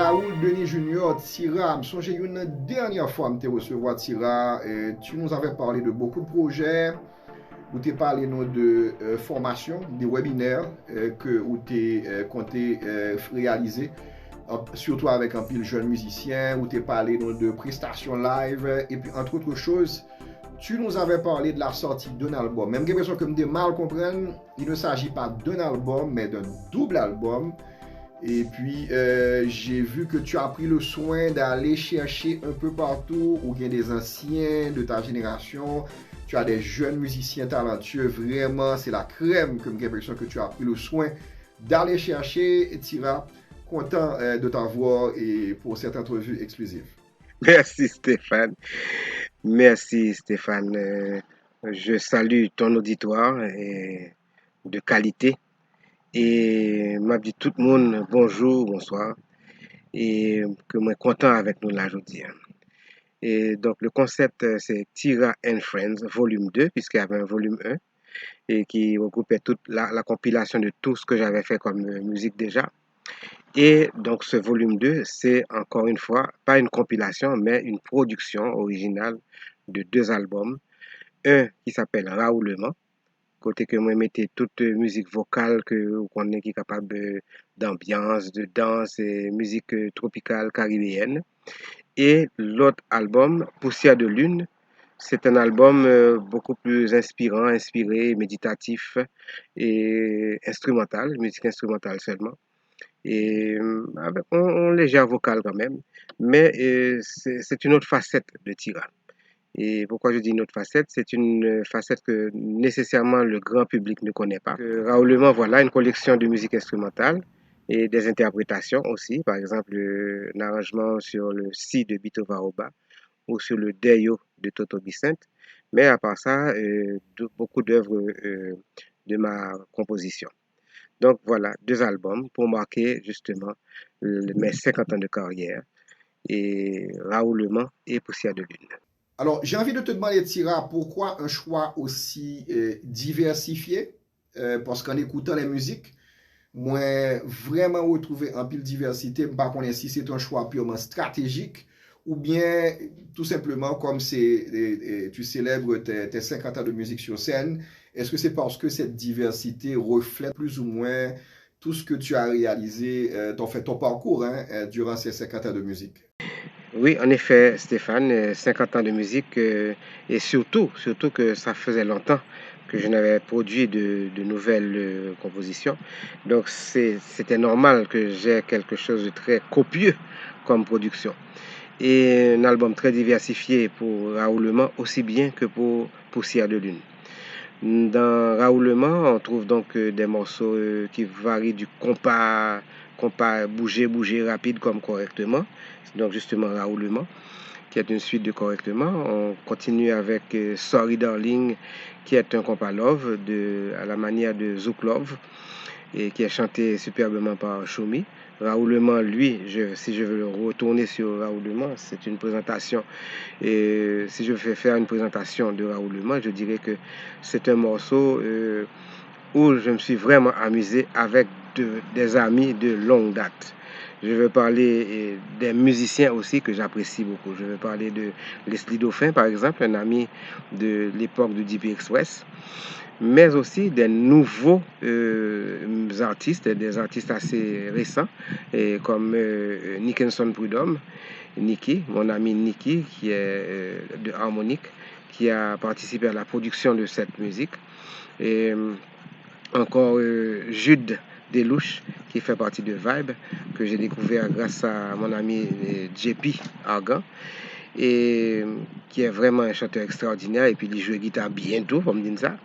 Raoul Denis Junior, Tira, me songe une dernière fois me te recevoir Tira, tu nous avais parlé de beaucoup de projets, où tu parlé nous de formation, des webinaires que où tu compté réaliser, surtout avec un pile jeune musicien, où tu parlé nous de prestations live, et puis entre autres choses, tu nous avais parlé de la sortie d'un album. Même que personne comme des mal comprennent, il ne s'agit pas d'un album, mais d'un double album. Et puis, j'ai vu que tu as pris le soin d'aller chercher un peu partout où il y a des anciens de ta génération. Tu as des jeunes musiciens talentueux. Vraiment, c'est la crème comme j'ai l'impression que tu as pris le soin d'aller chercher. Tira, content de t'avoir et pour cette entrevue exclusive. Merci Stéphane. Merci Stéphane. Je salue ton auditoire de qualité et m'a dit tout le monde bonjour, bonsoir et que moi content avec nous là aujourd'hui. Et donc le concept c'est Tira and Friends volume 2 puisqu'il y avait un volume 1 et qui regroupait toute la compilation de tout ce que j'avais fait comme musique déjà. Et donc ce volume 2 c'est encore une fois pas une compilation mais une production originale de deux albums. Un qui s'appelle Raoulement, côté que moi mettais toute musique vocale que qu'on est qui est capable d'ambiance, de danse et musique tropicale caribéenne. Et l'autre album, Poussière de lune, c'est un album beaucoup plus inspirant, inspiré, méditatif et instrumental, musique instrumentale seulement. Et avec un léger vocal quand même, mais c'est une autre facette de Tira. Et pourquoi je dis une autre facette? C'est une facette que nécessairement le grand public ne connaît pas. Raoul voilà, une collection de musique instrumentale et des interprétations aussi. Par exemple, un arrangement sur le Si de Bito Varoba ou sur le Deyo de Toto Vicente. Mais à part ça, beaucoup d'œuvres de ma composition. Donc voilà, deux albums pour marquer justement mes 50 ans de carrière et Raoul et Poussière de lune. Alors, j'ai envie de te demander, Tira, pourquoi un choix aussi diversifié? Parce qu'en écoutant les musiques, moi, vraiment retrouver un pile diversité, par contre, si c'est un choix purement stratégique, ou bien tout simplement comme tu célèbres tes 50 ans de musique sur scène, est-ce que c'est parce que cette diversité reflète plus ou moins tout ce que tu as réalisé, ton parcours hein, durant ces 50 ans de musique? Oui, en effet, Stéphane, 50 ans de musique et surtout que ça faisait longtemps que je n'avais produit de nouvelles compositions. Donc c'était normal que j'ai quelque chose de très copieux comme production. Et un album très diversifié pour Raoulement, aussi bien que pour Poussière de lune. Dans Raoulement, on trouve donc des morceaux qui varient du compas bouger rapide comme correctement. Donc justement Raoulement qui est une suite de correctement. On continue avec Sorry Darling, qui est un compas love à la manière de Zouk Love et qui est chanté superbement par Choumi. Raoulement, lui, si je veux le retourner sur Raoulement, c'est une présentation. Et si je veux faire une présentation de Raoulement, je dirais que c'est un morceau où je me suis vraiment amusé avec des amis de longue date. Je vais parler des musiciens aussi que j'apprécie beaucoup. Je vais parler de Leslie Dauphin, par exemple, un ami de l'époque de DB Express, mais aussi des nouveaux artistes, des artistes assez récents, comme Nickenson Prudhomme, Nicky, mon ami Nicky, qui est de Harmonique, qui a participé à la production de cette musique. Et encore Jude Delouche, qui fait partie de Vibe, que j'ai découvert grâce à mon ami JP Argan, et qui est vraiment un chanteur extraordinaire, et puis il joue guitare bientôt, comme dit ça.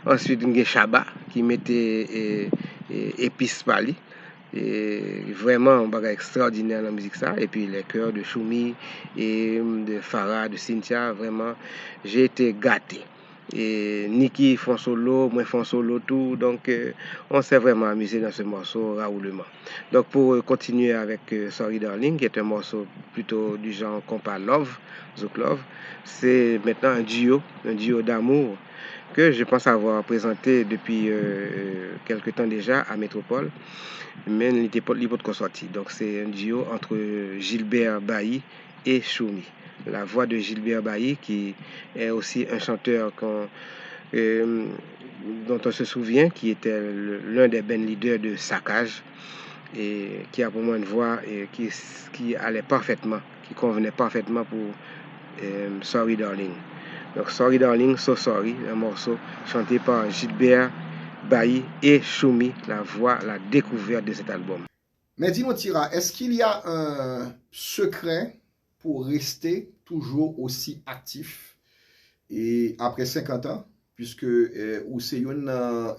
Ensuite, il y a Shaba, qui mettait Épice Pali, et vraiment un bagage extraordinaire dans la musique ça, et puis les chœurs de Choumi et de Farah, de Cynthia, vraiment, j'ai été gâté. Et Niki font solo, moi font solo tout, donc on s'est vraiment amusé dans ce morceau Raoulement. Donc pour continuer avec Sorry Darling, qui est un morceau plutôt du genre compas love, Zouk Love, c'est maintenant un duo d'amour que je pense avoir présenté depuis quelque temps déjà à Métropole, mais il n'était pas sorti. Donc c'est un duo entre Gilbert Bailly et Choumi. La voix de Gilbert Bailly, qui est aussi un chanteur dont on se souvient, qui était l'un des band leaders de Saccage, et qui a pour moi une voix qui allait parfaitement, qui convenait parfaitement pour Sorry Darling. Donc Sorry Darling, So Sorry, un morceau chanté par Gilbert Bailly et Choumi, la voix, la découverte de cet album. Mais dis-moi, Tira, est-ce qu'il y a un secret pour rester toujours aussi actif et après 50 ans? Puisque ou c'est un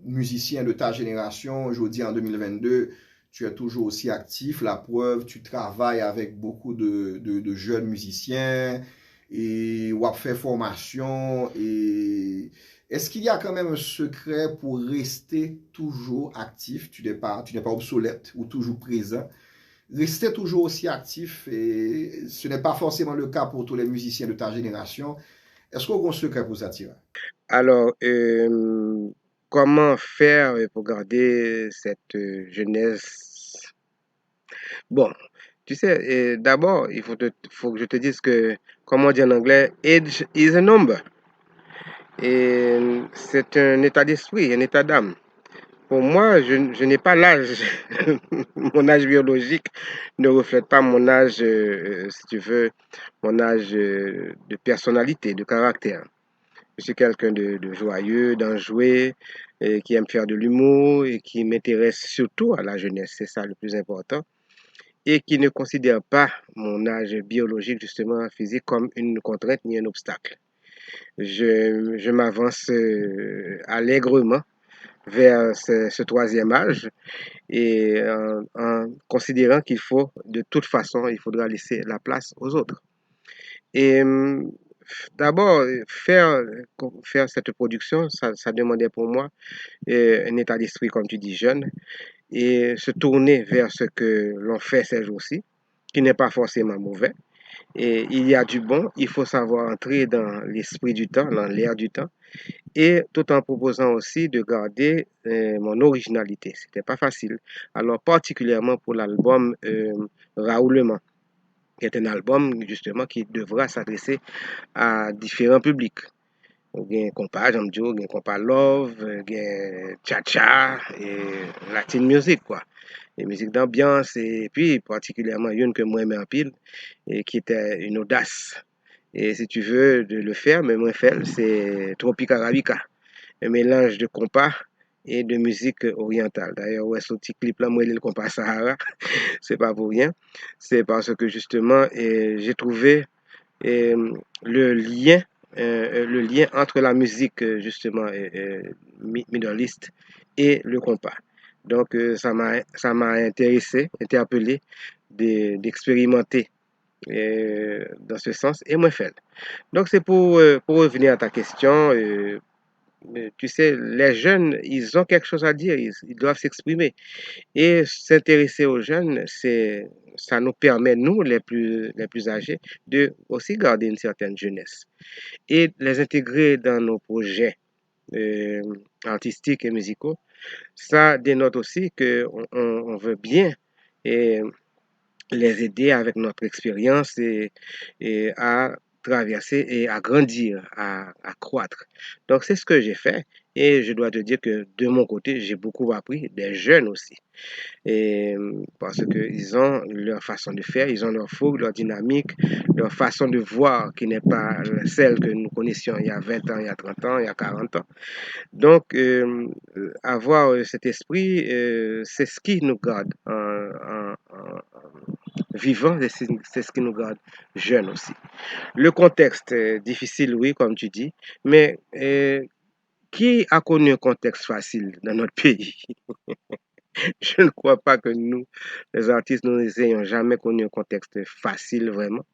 musicien de ta génération, je dis en 2022, tu es toujours aussi actif. La preuve, tu travailles avec beaucoup de jeunes musiciens et ou a fait formation. Et est-ce qu'il y a quand même un secret pour rester toujours actif? Tu n'es pas obsolète ou toujours présent. Rester toujours aussi actif, et ce n'est pas forcément le cas pour tous les musiciens de ta génération. Est-ce qu'on a un secret pour ça, Tira? Alors, comment faire pour garder cette jeunesse? Bon, tu sais, d'abord, faut que je te dise que, comme on dit en anglais, age is a number. Et c'est un état d'esprit, un état d'âme. Pour moi, je n'ai pas l'âge. Mon âge biologique ne reflète pas mon âge, si tu veux, mon âge de personnalité, de caractère. Je suis quelqu'un de joyeux, d'enjoué, qui aime faire de l'humour et qui m'intéresse surtout à la jeunesse. C'est ça le plus important. Et qui ne considère pas mon âge biologique, justement, physique, comme une contrainte ni un obstacle. Je m'avance allègrement vers ce troisième âge et en considérant qu'il faut, de toute façon, il faudra laisser la place aux autres. Et d'abord, faire cette production, ça demandait pour moi un état d'esprit, comme tu dis, jeune, et se tourner vers ce que l'on fait ces jours-ci, qui n'est pas forcément mauvais. Et il y a du bon, il faut savoir entrer dans l'esprit du temps, dans l'air du temps, et tout en proposant aussi de garder mon originalité. C'était pas facile. Alors, particulièrement pour l'album Raoul qui est un album justement qui devra s'adresser à différents publics. Gen compas, j'aime dire, gen compas love, gen cha-cha, et latin music, quoi. Et musique d'ambiance, et puis particulièrement une que moi j'aime en pile, et qui était une audace. Et si tu veux de le faire, mais moi faire, c'est Tropic Arabica, un mélange de compas et de musique orientale. D'ailleurs, ouais, ce petit clip là, moi, le compas Sahara, c'est pas pour rien. C'est parce que justement, j'ai trouvé le le lien entre la musique justement Middle East et le compas. Donc ça m'a intéressé, interpellé d'expérimenter dans ce sens et moi fait. Donc c'est pour revenir à ta question. Tu sais, les jeunes, ils ont quelque chose à dire, ils doivent s'exprimer. Et s'intéresser aux jeunes, ça nous permet, nous, les plus âgés, de aussi garder une certaine jeunesse et les intégrer dans nos projets euh, artistiques et musicaux. Ça dénote aussi qu'on veut bien et les aider avec notre expérience et à traverser et à grandir, à croître. Donc, c'est ce que j'ai fait. Et je dois te dire que de mon côté, j'ai beaucoup appris des jeunes aussi. Et parce qu'ils ont leur façon de faire, ils ont leur fougue, leur dynamique, leur façon de voir qui n'est pas celle que nous connaissions il y a 20 ans, il y a 30 ans, il y a 40 ans. Donc, avoir cet esprit, c'est ce qui nous garde vivants, c'est ce qui nous garde jeunes aussi. Le contexte est difficile, oui, comme tu dis, mais qui a connu un contexte facile dans notre pays? Je ne crois pas que nous, les artistes, nous n'ayons jamais connu un contexte facile vraiment.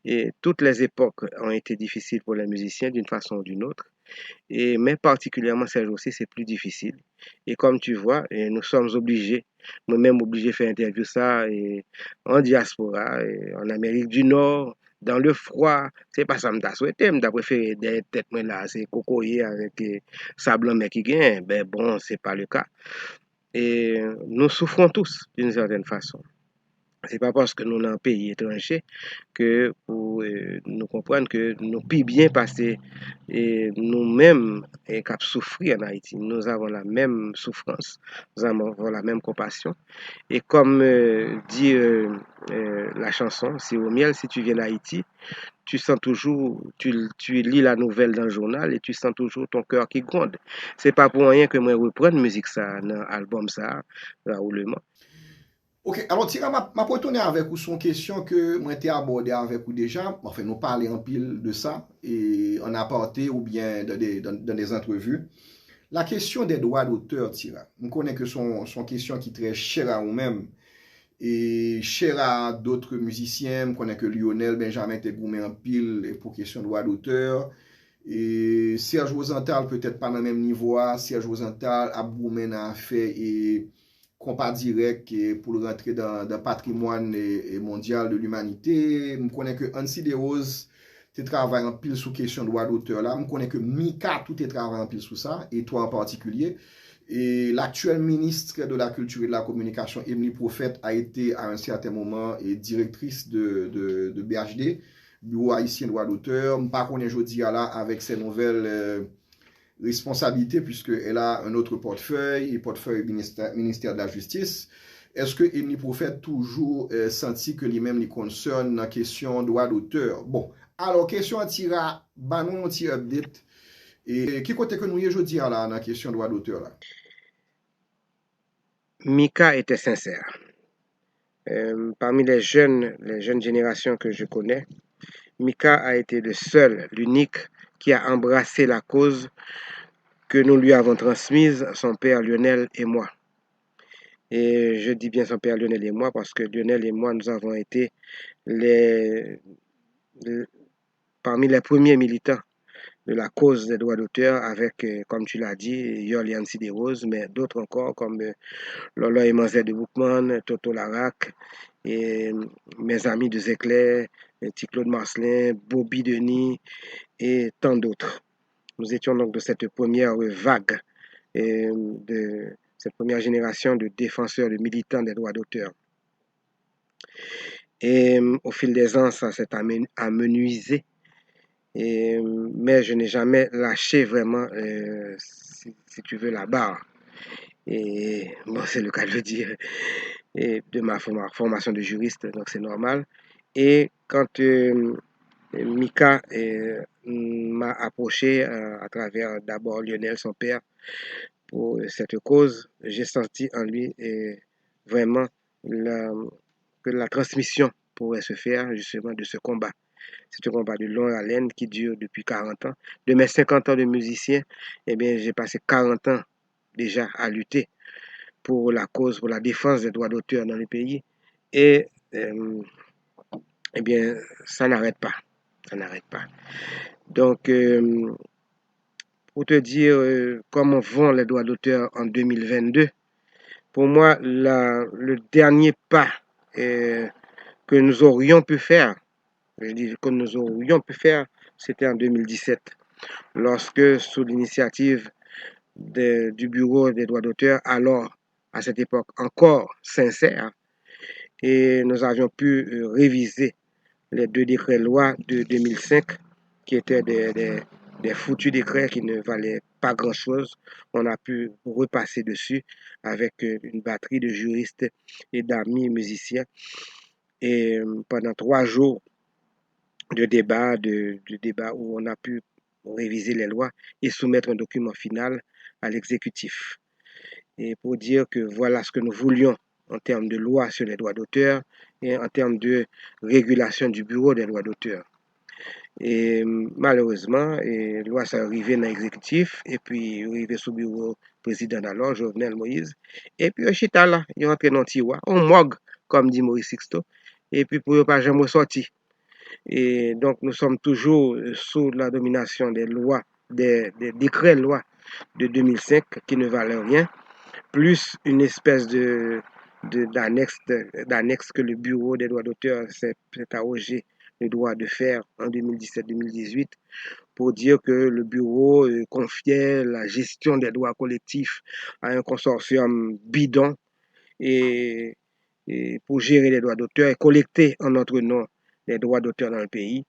Et toutes les époques ont été difficiles pour les musiciens d'une façon ou d'une autre. Mais particulièrement ces jours-ci, c'est plus difficile. Et comme tu vois, nous sommes obligés, nous-mêmes obligés de faire interview ça en diaspora, en Amérique du Nord, dans le froid, c'est pas ça m'ta souhaité, m'ta préféré des têtes moi là, c'est cocoyer avec sable mais qui gagne, ben bon, c'est pas le cas. Et nous souffrons tous d'une certaine façon. C'est pas parce que nous sommes un pays étranger que pour nous comprendre que nous pouvons bien passer et nous-mêmes et qu'à souffrir en Haïti. Nous avons la même souffrance, nous avons la même compassion. Et comme dit la chanson, c'est au miel, si tu viens d'Haïti, tu sens toujours, tu lis la nouvelle dans le journal et tu sens toujours ton cœur qui gronde. C'est pas pour rien que moi reprendre musique ça dans l'album ça, Raoul. Ok, alors Tira, ma retourner avec ou son question que moi t'ai abordé avec ou déjà, enfin nous parler en pile de ça, et en aparté ou bien dans des entrevues. La question des droits d'auteur, Tira, on connaît que son question qui est très chère à nous-mêmes, et chère à d'autres musiciens, on connaît que Lionel Benjamin était gourmé en pile pour question de droits d'auteur, et Serge Rosenthal peut-être pas dans le même niveau, Serge Rosenthal a gourmé dans fait et compas direct pour le rentrer dans le patrimoine mondial de l'humanité. Je connais que Ansi De Rose te travaille en pile sous question de droit d'auteur là. Je connais que Mika tout est travaille en pile sous ça, et toi en particulier. Et l'actuelle ministre de la Culture et de la Communication, Emily Prophète, a été à un certain moment directrice de BHD, Bureau haïtien droit d'auteur. Par contre, aujourd'hui, là, avec ses nouvelles responsabilité puisqu'elle a un autre portefeuille, et portefeuille ministère de la Justice. Est-ce que Emily Prophète toujours senti que lui-même lui concerne la question droit d'auteur? Bon, alors question tira, banon un petit update. Et qui côté que nous y aujourd'hui là, dans la question droit d'auteur là? Mika était sincère. Parmi les jeunes générations que je connais, Mika a été le seul, l'unique qui a embrassé la cause que nous lui avons transmise, son père Lionel et moi. Et je dis bien son père Lionel et moi parce que Lionel et moi, nous avons été les, parmi les premiers militants de la cause des droits d'auteur avec, comme tu l'as dit, Yolian Rose, mais d'autres encore comme Lolo Emanzé de Boukman, Toto Larac, et mes amis de Zéclair, Claude Marcelin, Bobby Denis et tant d'autres. Nous étions donc de cette première vague, de cette première génération de défenseurs, de militants des droits d'auteur. Et au fil des ans, ça s'est amenuisé. Mais je n'ai jamais lâché vraiment, si tu veux, la barre. Et bon, c'est le cas de le dire, et de ma formation de juriste, donc c'est normal. Et quand Mika m'a approché à travers d'abord Lionel, son père, pour cette cause, j'ai senti en lui vraiment la, que la transmission pourrait se faire justement de ce combat. C'est un combat de longue haleine qui dure depuis 40 ans. De mes 50 ans de musicien, eh bien, j'ai passé 40 ans déjà à lutter pour la cause, pour la défense des droits d'auteur dans le pays. Et, eh bien, ça n'arrête pas. Ça n'arrête pas. Donc, pour te dire comment vont les droits d'auteur en 2022, pour moi, le dernier pas que nous aurions pu faire, je dis que nous aurions pu faire, c'était en 2017, lorsque, sous l'initiative du Bureau des droits d'auteur, alors, à cette époque, encore sincère, et nous avions pu réviser les deux décrets-lois de 2005, qui étaient des foutus décrets qui ne valaient pas grand-chose. On a pu repasser dessus avec une batterie de juristes et d'amis musiciens. Et pendant 3 jours de débat où on a pu réviser les lois et soumettre un document final à l'exécutif. Et pour dire que voilà ce que nous voulions en termes de loi sur les droits d'auteur et en termes de régulation du bureau des droits d'auteur. Et malheureusement, loi ça arrivé dans l'exécutif et puis arrivé sous bureau président alors, Jovenel Moïse. Et puis chita là, il rentré dans tiroir, on mog, comme dit Maurice Sixto, et puis pour ne pas jamais sortir. Et donc nous sommes toujours sous la domination des lois, des décrets lois de 2005 qui ne valent rien, plus une espèce d'annexe que le bureau des droits d'auteur s'est arrogé le droit de faire en 2017-2018 pour dire que le bureau confiait la gestion des droits collectifs à un consortium bidon et, et pour gérer les droits d'auteur et collecter en notre nom les droits d'auteur dans le pays.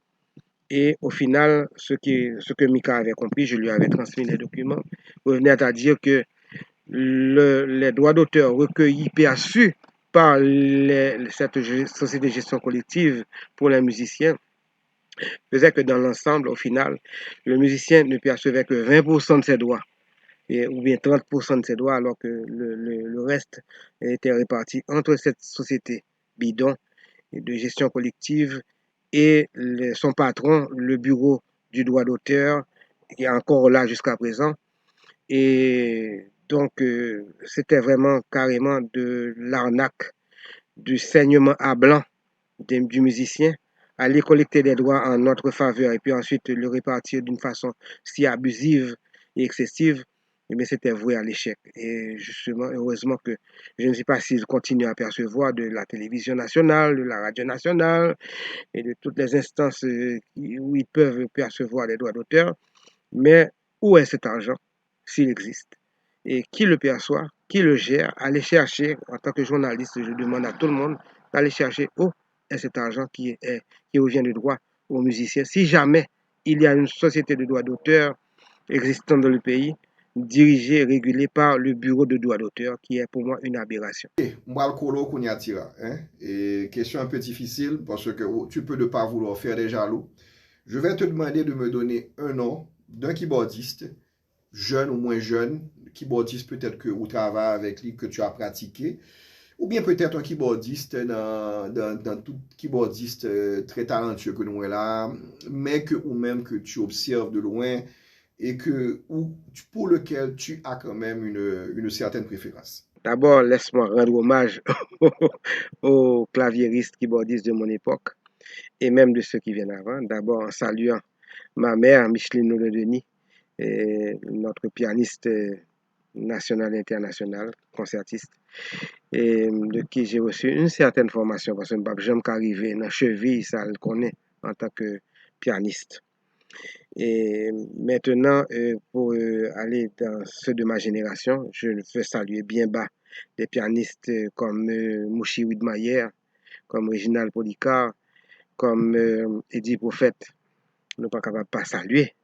Et au final, ce que Mika avait compris, je lui avais transmis les documents, revenait à dire que les droits d'auteur recueillis, perçus par cette société de gestion collective pour les musiciens, faisait que dans l'ensemble, au final, le musicien ne percevait que 20% de ses droits, ou bien 30% de ses droits, alors que le reste était réparti entre cette société bidon de gestion collective et son patron, le bureau du droit d'auteur, qui est encore là jusqu'à présent. Et donc, c'était vraiment carrément de l'arnaque, du saignement à blanc du musicien, aller collecter des droits en notre faveur et puis ensuite le répartir d'une façon si abusive et excessive, eh bien, c'était voué à l'échec. Et justement, heureusement que je ne sais pas s'ils continuent à percevoir de la télévision nationale, de la radio nationale et de toutes les instances où ils peuvent percevoir les droits d'auteur, mais où est cet argent, s'il existe? Et qui le perçoit? Qui le gère? Aller chercher, en tant que journaliste, je demande à tout le monde d'aller chercher où est cet argent qui revient de droit aux musiciens. Si jamais il y a une société de droit d'auteur existant dans le pays, dirigée et régulée par le bureau de droit d'auteur, qui est pour moi une aberration. Moi, le colo qu'on y attira, hein? Et question un peu difficile parce que tu peux ne pas vouloir faire des jaloux. Je vais te demander de me donner un nom d'un keyboardiste, jeune ou moins jeune, keyboardiste peut-être que au travail avec lui que tu as pratiqué, ou bien peut-être un keyboardiste dans tout keyboardiste très talentueux que nous est là, mais que ou même que tu observes de loin et que ou pour lequel tu as quand même une certaine préférence. D'abord, laisse-moi rendre hommage aux claviéristes keyboardistes de mon époque et même de ceux qui viennent avant. D'abord, en saluant ma mère, Micheline Denis, notre pianiste national et international, concertiste, et de qui j'ai reçu une certaine formation parce que je ne suis pas arrivé dans la cheville, ça le connaît en tant que pianiste. Et maintenant, pour aller dans ceux de ma génération, je veux saluer bien bas des pianistes comme Mouchi Widmayer, comme Reginald Policar, comme Eddie Prophète. Nous ne sommes pas capables de pas saluer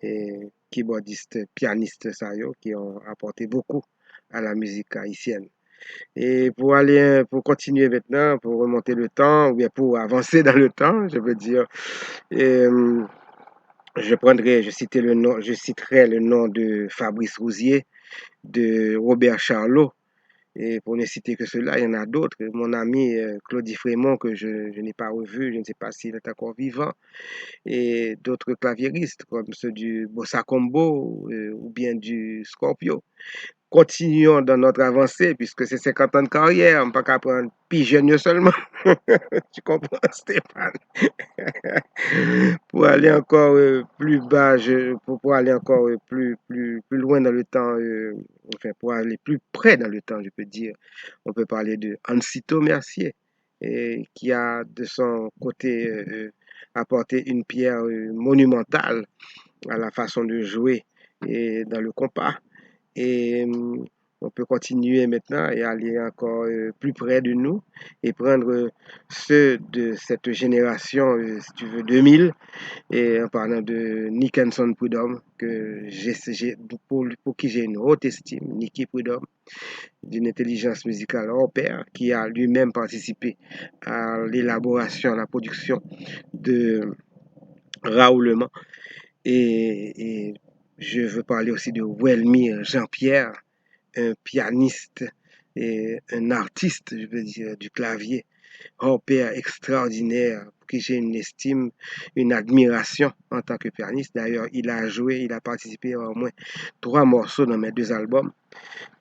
et keyboardistes, pianistes, ça, qui ont apporté beaucoup à la musique haïtienne. Et pour continuer maintenant, pour remonter le temps, ou bien pour avancer dans le temps, je veux dire, euh, je citerai le nom de Fabrice Rousier, de Robert Charlot, et pour ne citer que cela, il y en a d'autres. Mon ami Claudie Frémont, que je n'ai pas revu, je ne sais pas s'il est encore vivant, et d'autres claviéristes comme ceux du Bossa Combo ou bien du Scorpio. Continuons dans notre avancée, puisque c'est 50 ans de carrière, on ne peut pas prendre pigeon seulement. Tu comprends, Stéphane? Pour aller encore plus bas, pour aller encore plus loin dans le temps, enfin, pour aller plus près dans le temps, je peux dire, on peut parler de Ansito Mercier, qui a de son côté apporté une pierre monumentale à la façon de jouer et dans le compas. Et on peut continuer maintenant et aller encore plus près de nous et prendre ceux de cette génération, si tu veux, 2000, et en parlant de Nick Hanson Prudhomme, pour qui j'ai une haute estime, Nicky Prudhomme, d'une intelligence musicale hors pair, qui a lui-même participé à l'élaboration, à la production de Raoul et je veux parler aussi de Welmire Jean-Pierre, un pianiste et un artiste, je veux dire, du clavier, hors pair extraordinaire, pour qui j'ai une estime, une admiration en tant que pianiste. D'ailleurs, il a participé à au moins 3 morceaux dans mes 2 albums.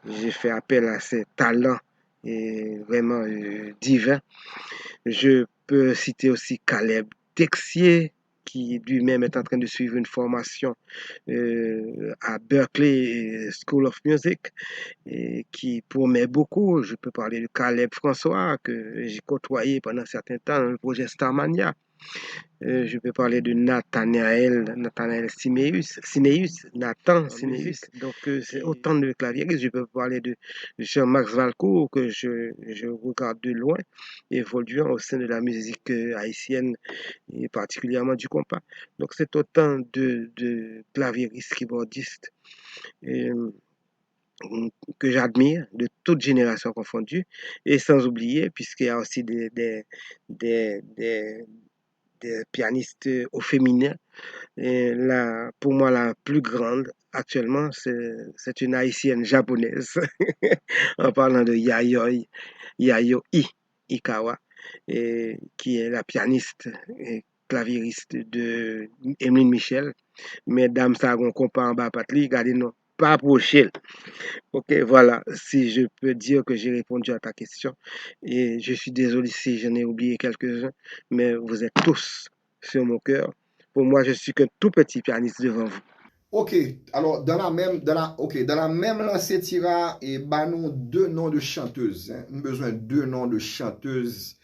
J'ai fait appel à ses talents et vraiment divins. Je peux citer aussi Caleb Texier, qui lui-même est en train de suivre une formation à Berklee School of Music et qui promet beaucoup. Je peux parler de Caleb François, que j'ai côtoyé pendant un certain temps dans le projet Starmania. Je peux parler de Nathanael Nathan Siméus. Donc, c'est autant de claviéristes. Je peux parler de Jean-Max Valcourt, que je regarde de loin, évoluant au sein de la musique haïtienne, et particulièrement du compas. Donc, c'est autant de claviéristes, keyboardistes euh, que j'admire, de toutes générations confondues, et sans oublier, puisqu'il y a aussi des, des, des pianistes au féminin. Et pour moi, la plus grande actuellement, c'est une haïtienne japonaise, en parlant de Yayoi Ikawa, qui est la pianiste et claviériste de Emeline Michel. Mesdames, ça, on compare en bas, patli, regardez, non, pas approcher. Ok, voilà, si je peux dire que j'ai répondu à ta question. Et je suis désolé si j'en ai oublié quelques-uns, mais vous êtes tous sur mon cœur. Pour moi, je suis qu'un tout petit pianiste devant vous. Ok, alors dans la même lancée tira et bah nous deux noms de chanteuses. Hein. Nous besoin de deux noms de chanteuses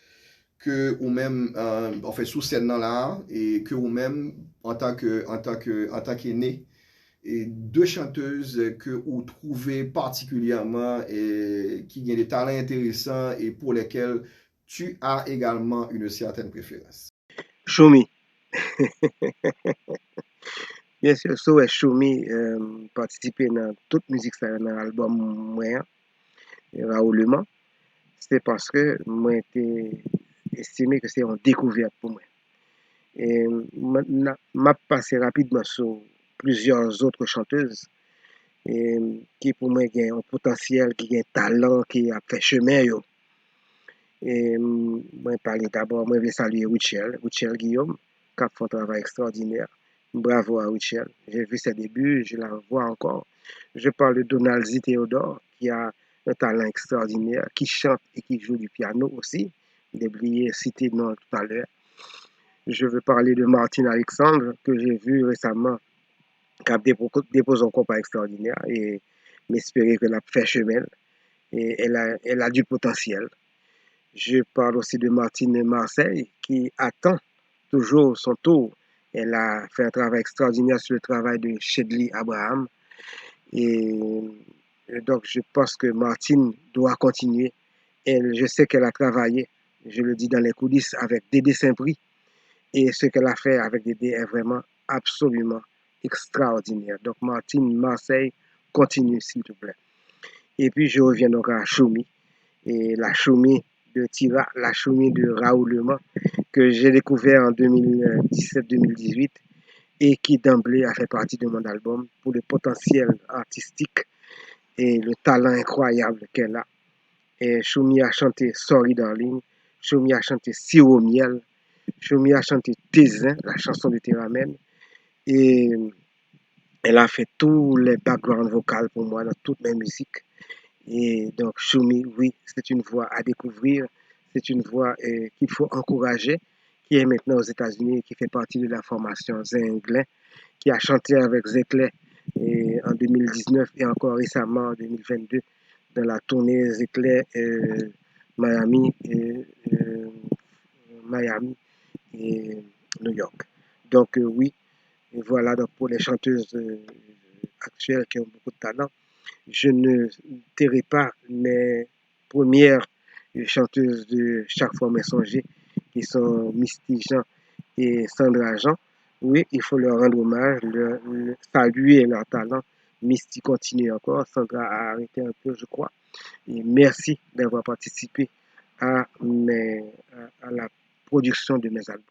que ou même en fait sous scène là et que ou même en tant qu'aîné et deux chanteuses que vous trouvez particulièrement et qui ont des talents intéressants et pour lesquels tu as également une certaine préférence. Choumi. Bien sûr, so Choumi participé dans toute musique ça dans l'album moi, Raoul Le Mans. C'est parce que moi été estimé que c'est une découverte pour moi. Et m'a passé rapidement sur plusieurs autres chanteuses et qui pour moi ont un potentiel, qui ont un talent, qui a fait chemin. Yo. Et moi, parler d'abord, moi, je vais saluer Richel Guillaume, qui a fait un travail extraordinaire. Bravo à Richel. J'ai vu ses débuts, je la vois encore. Je parle de Donald Théodore, qui a un talent extraordinaire, qui chante et qui joue du piano aussi. J'ai oublié citer le nom tout à l'heure. Je veux parler de Martine Alexandre, que j'ai vu récemment, qui a déposé un compas extraordinaire et m'espérer qu'elle a fait chemin. Et elle a du potentiel. Je parle aussi de Martine Marseille qui attend toujours son tour. Elle a fait un travail extraordinaire sur le travail de Shedley Abraham. Et donc, je pense que Martine doit continuer. Je sais qu'elle a travaillé, je le dis dans les coulisses, avec Dédé Saint-Prix. Et ce qu'elle a fait avec Dédé est vraiment absolument extraordinaire. Donc, Martine Marseille, continue, s'il te plaît. Et puis, je reviens donc à Choumi. Et la Choumi de Tira, la Choumi de Raoul Le Mans, que j'ai découvert en 2017-2018 et qui d'emblée a fait partie de mon album pour le potentiel artistique et le talent incroyable qu'elle a. Et Choumi a chanté Sorry Darling, Choumi a chanté Sirop Miel, Choumi a chanté Tézin, la chanson de Théramène, et elle a fait tous les backgrounds vocaux pour moi dans toutes mes musiques. Et donc, Choumi, oui, c'est une voix à découvrir, c'est une voix qu'il faut encourager, qui est maintenant aux États-Unis et qui fait partie de la formation Zinglin, qui a chanté avec Zekle en 2019 et encore récemment en 2022 dans la tournée Zekle Miami, Miami et New York. Donc, oui, et voilà donc pour les chanteuses actuelles qui ont beaucoup de talent. Je ne tairai pas mes premières chanteuses de Chaque fois mensonger qui sont Misty Jean et Sandra Jean. Oui, il faut leur rendre hommage, saluer leur talent. Misty continue encore, Sandra a arrêté un peu, je crois. Et merci d'avoir participé à la production de mes albums.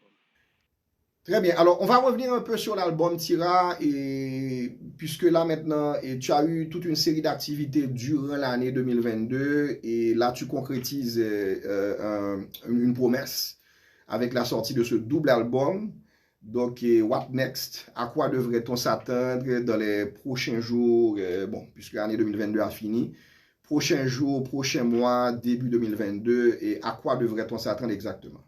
Très bien. Alors, on va revenir un peu sur l'album Tira, et puisque là maintenant, et tu as eu toute une série d'activités durant l'année 2022, et là tu concrétises une promesse avec la sortie de ce double album. Donc, what next? À quoi devrait-on s'attendre dans les prochains jours? Bon, puisque l'année 2022 a fini. Prochains jours, prochains mois, début 2022, et à quoi devrait-on s'attendre exactement?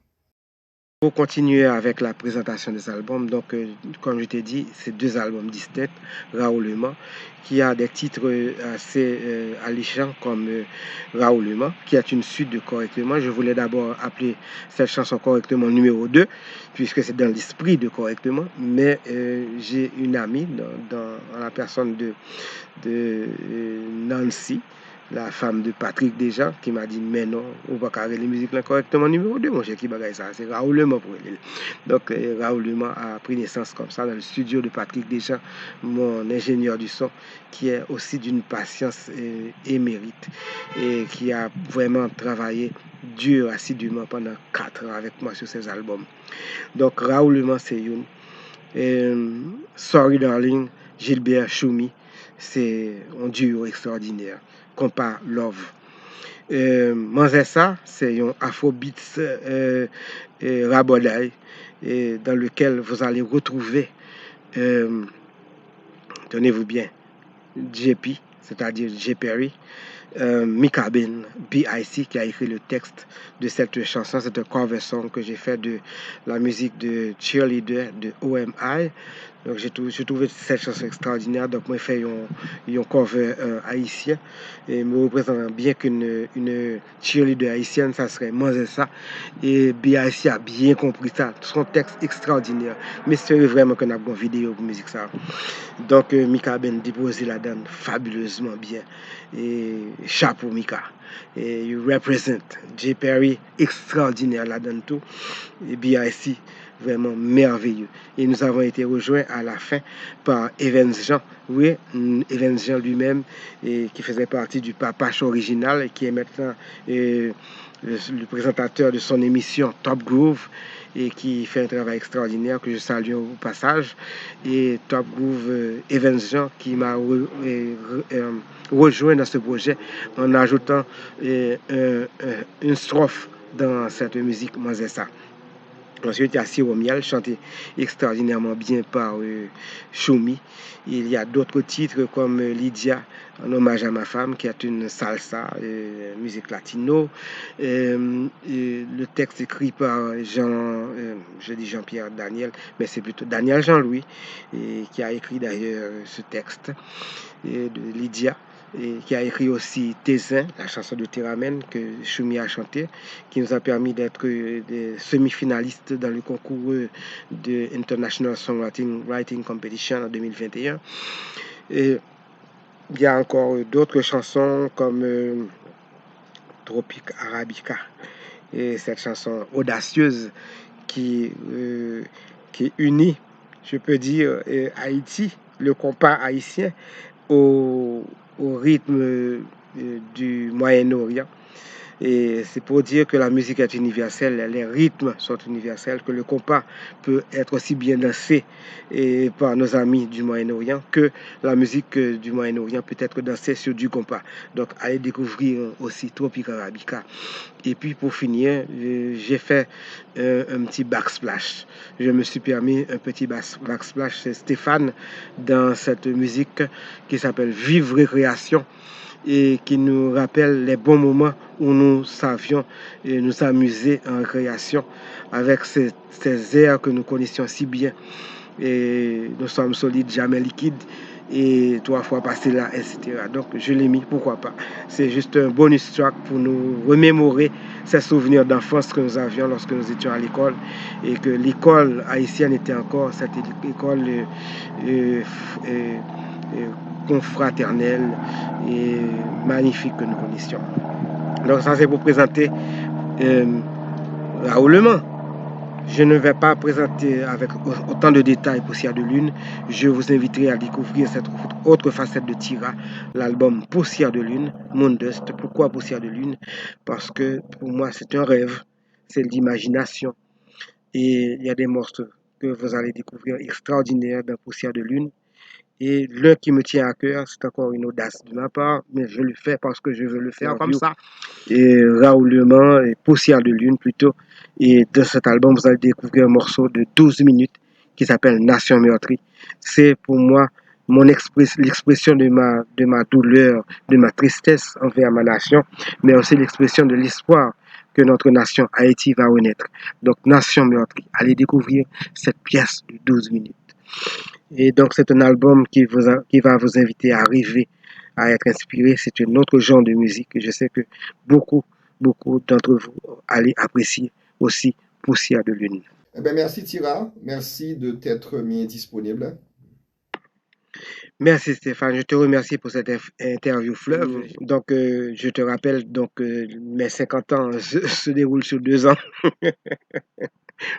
Pour continuer avec la présentation des albums, donc comme je t'ai dit, c'est 2 albums distincts, Raoulema, qui a des titres assez alléchants comme Raoulema, qui est une suite de Correctement. Je voulais d'abord appeler cette chanson Correctement numéro 2, puisque c'est dans l'esprit de Correctement, mais j'ai une amie dans la personne de Nancy, la femme de Patrick Deschamps, qui m'a dit mais non, on va carrer les musiques là correctement numéro 2, mon cher, qui bagaille ça, c'est Raoulema pour elle. Donc Raoulema a pris naissance comme ça dans le studio de Patrick Deschamps, mon ingénieur du son, qui est aussi d'une patience émérite et qui a vraiment travaillé dur, assidûment pendant 4 ans avec moi sur ses albums. Donc Raoulema c'est une. Sorry Darling, Gilbert Choumi, c'est un duo extraordinaire. Compa Love. Manzessa, c'est un Afrobeats rabodaï dans lequel vous allez retrouver, tenez-vous bien, JP, c'est-à-dire J. Perry, Mika Ben, B.I.C. qui a écrit le texte de cette chanson. C'est un cover song que j'ai fait de la musique de Cheerleader de OMI. Donc j'ai trouvé cette chanson extraordinaire. Donc moi j'ai fait un cover haïtien et me représentant bien qu'une cheerleader haïtienne, ça serait Manzessa. Et B.I.C. a bien compris ça. Son texte extraordinaire. Mais c'est vraiment qu'on a une vidéo pour musique ça. Donc Mika Ben déposé la donne fabuleusement bien. Et chapeau Mika. Et you represent J. Perry, extraordinaire la donne tout. Et B.I.C. vraiment merveilleux. Et nous avons été rejoints à la fin par Evans Jean, oui, Evans Jean lui-même, qui faisait partie du Papache original et qui est maintenant le présentateur de son émission Top Groove et qui fait un travail extraordinaire que je salue au passage. Et Top Groove, Evans Jean, qui m'a rejoint dans ce projet en ajoutant une strophe dans cette musique Manzessa. Ensuite, il y a Siro Miel, chanté extraordinairement bien par Choumi. Il y a d'autres titres comme Lydia, en hommage à ma femme, qui est une salsa, musique latino. Le texte écrit par je dis Jean-Pierre Daniel, mais c'est plutôt Daniel Jean-Louis, qui a écrit d'ailleurs ce texte de Lydia. Et qui a écrit aussi Tézin, la chanson de Théramène que Choumi a chanté, qui nous a permis d'être des semi-finalistes dans le concours de International Songwriting Competition en 2021. Et il y a encore d'autres chansons comme Tropique Arabica, et cette chanson audacieuse qui unit, je peux dire, Haïti, le compas haïtien, au rythme du Moyen-Orient. Et c'est pour dire que la musique est universelle, les rythmes sont universels, que le compas peut être aussi bien dansé par nos amis du Moyen-Orient que la musique du Moyen-Orient peut être dansée sur du compas. Donc allez découvrir aussi Tropique Arabica. Et puis pour finir, j'ai fait un petit backsplash. Je me suis permis un petit backsplash. C'est Stéphane dans cette musique qui s'appelle Vive Récréation et qui nous rappelle les bons moments où nous savions nous amuser en récréation avec ces airs que nous connaissions si bien. Et nous sommes solides, jamais liquides, et 3 fois passé là, etc. Donc je l'ai mis, pourquoi pas. C'est juste un bonus track pour nous remémorer ces souvenirs d'enfance que nous avions lorsque nous étions à l'école, et que l'école haïtienne était encore cette école confraternelle et magnifique que nous connaissions. Donc ça c'est pour présenter Raoulema. Je ne vais pas présenter avec autant de détails Poussière de Lune. Je vous inviterai à découvrir cette autre facette de Tira, l'album Poussière de Lune, Moondust. Pourquoi Poussière de Lune? Parce que pour moi c'est un rêve, c'est de l'imagination. Et il y a des morceaux que vous allez découvrir extraordinaires dans Poussière de Lune. Et l'un qui me tient à cœur, c'est encore une audace de ma part, mais je le fais parce que je veux le faire comme ça. Et Raoulema, et Poussière de Lune plutôt. Et dans cet album, vous allez découvrir un morceau de 12 minutes qui s'appelle Nation meurtrie. C'est pour moi l'expression de ma douleur, de ma tristesse envers ma nation, mais aussi l'expression de l'espoir que notre nation Haïti va renaître. Donc, Nation meurtrie, allez découvrir cette pièce de 12 minutes. Et donc, c'est un album qui va vous inviter à rêver, à être inspiré. C'est un autre genre de musique que je sais que beaucoup, beaucoup d'entre vous allez apprécier aussi, Poussière de lune. Eh ben, merci Tira, merci de t'être mis disponible. Merci Stéphane, je te remercie pour cette interview fleuve. Donc, je te rappelle, donc, mes 50 ans se déroulent sur 2 ans.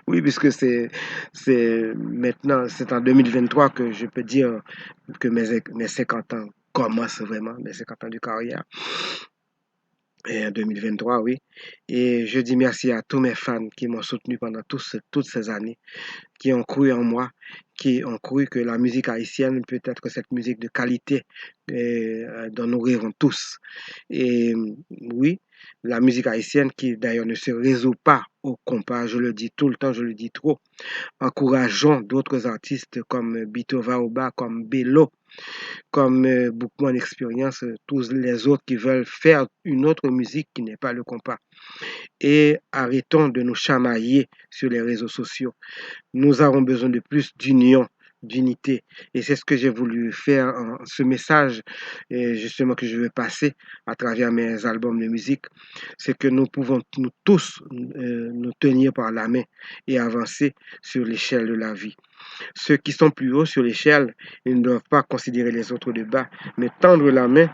Oui, puisque maintenant, c'est en 2023 que je peux dire que mes 50 ans commencent vraiment, mes 50 ans de carrière. Et en 2023, oui. Et je dis merci à tous mes fans qui m'ont soutenu pendant toutes ces années, qui ont cru en moi, qui ont cru que la musique haïtienne peut être cette musique de qualité dont nous rêvons tous. Et oui, la musique haïtienne qui d'ailleurs ne se résout pas au compas, je le dis tout le temps, je le dis trop. Encourageons d'autres artistes comme Bito Vaoba, comme Bello, comme beaucoup en expérience, tous les autres qui veulent faire une autre musique qui n'est pas le compas. Et arrêtons de nous chamailler sur les réseaux sociaux. Nous avons besoin de plus d'union, d'unité. Et c'est ce que j'ai voulu faire, ce message justement que je veux passer à travers mes albums de musique. C'est que nous pouvons nous tous nous tenir par la main et avancer sur l'échelle de la vie. Ceux qui sont plus hauts sur l'échelle, ils ne doivent pas considérer les autres de bas, mais tendre la main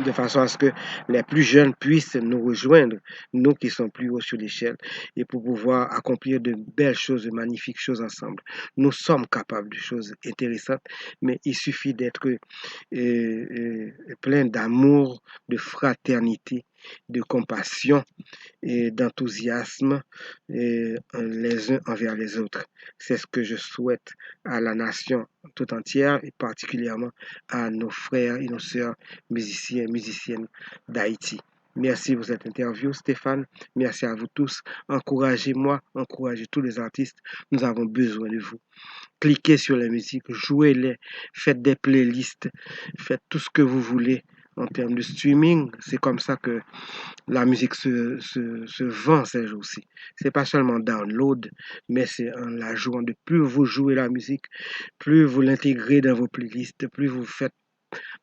de façon à ce que les plus jeunes puissent nous rejoindre, nous qui sommes plus hauts sur l'échelle, et pour pouvoir accomplir de belles choses, de magnifiques choses ensemble. Nous sommes capables de choses intéressantes, mais il suffit d'être plein d'amour, de fraternité, de compassion et d'enthousiasme les uns envers les autres. C'est ce que je souhaite à la nation tout entière et particulièrement à nos frères et nos sœurs musiciens et musiciennes d'Haïti. Merci pour cette interview, Stéphane. Merci à vous tous. Encouragez-moi, encouragez tous les artistes. Nous avons besoin de vous. Cliquez sur les musiques, jouez-les, faites des playlists, faites tout ce que vous voulez en termes de streaming. C'est comme ça que la musique se vend ces jours-ci. C'est pas seulement download, mais c'est en la jouant. De plus vous jouez la musique, plus vous l'intégrez dans vos playlists, plus vous faites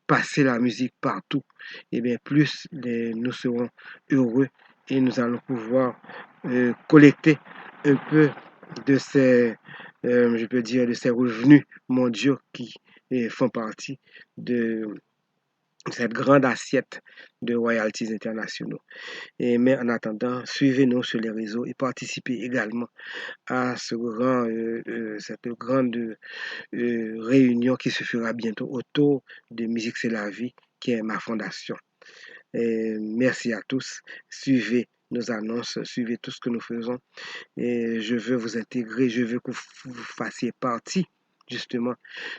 passer la musique partout, et bien plus nous serons heureux et nous allons pouvoir collecter un peu de ces, je peux dire, de ces revenus mondiaux qui font partie de cette grande assiette de royalties internationaux. Mais en attendant, suivez-nous sur les réseaux et participez également à cette grande réunion qui se fera bientôt autour de Musique c'est la vie, qui est ma fondation. Merci à tous. Suivez nos annonces, suivez tout ce que nous faisons. Et je veux vous intégrer, je veux que vous fassiez partie justement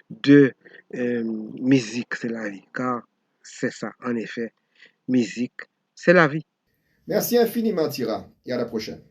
de Musique c'est la vie, car c'est ça, en effet, musique, c'est la vie. Merci infiniment, Tira, et à la prochaine.